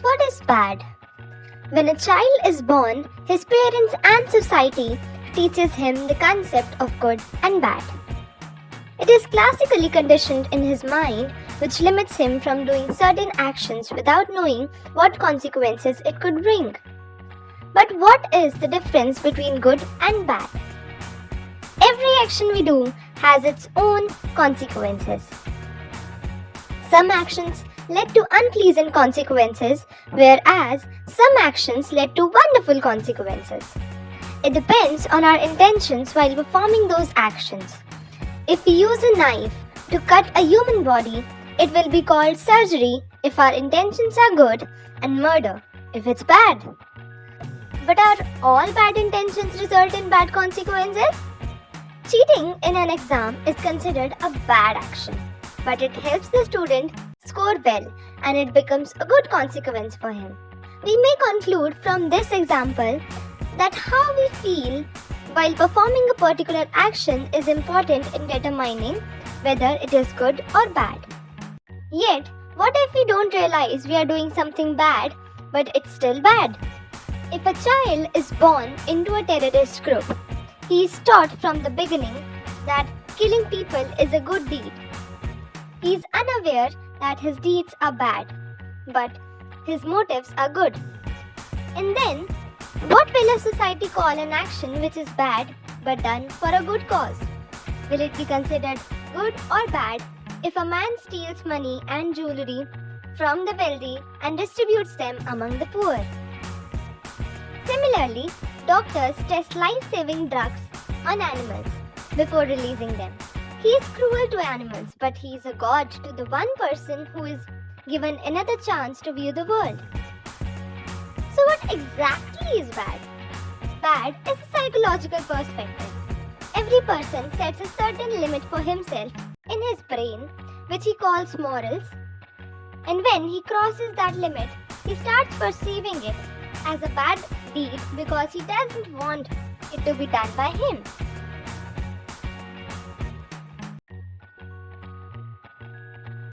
What is bad? When a child is born, his parents and society teaches him the concept of good and bad. It is classically conditioned in his mind, which limits him from doing certain actions without knowing what consequences it could bring. But what is the difference between good and bad? Every action we do has its own consequences. Some actions led to unpleasant consequences, whereas some actions led to wonderful consequences. It depends on our intentions while performing those actions. If we use a knife to cut a human body, it will be called surgery if our intentions are good and murder if it's bad. But are all bad intentions result in bad consequences? Cheating in an exam is considered a bad action, but it helps the student score well and it becomes a good consequence for him. We may conclude from this example that how we feel while performing a particular action is important in determining whether it is good or bad. Yet, what if we don't realize we are doing something bad, but it's still bad? If a child is born into a terrorist group, he is taught from the beginning that killing people is a good deed. He is unaware that his deeds are bad, but his motives are good. And then, what will a society call an action which is bad but done for a good cause? Will it be considered good or bad if a man steals money and jewelry from the wealthy and distributes them among the poor? Similarly, doctors test life-saving drugs on animals before releasing them. He is cruel to animals, but he is a god to the one person who is given another chance to view the world. So what exactly is bad? Bad is a psychological perspective. Every person sets a certain limit for himself in his brain, which he calls morals. And when he crosses that limit, he starts perceiving it as a bad deed because he doesn't want it to be done by him.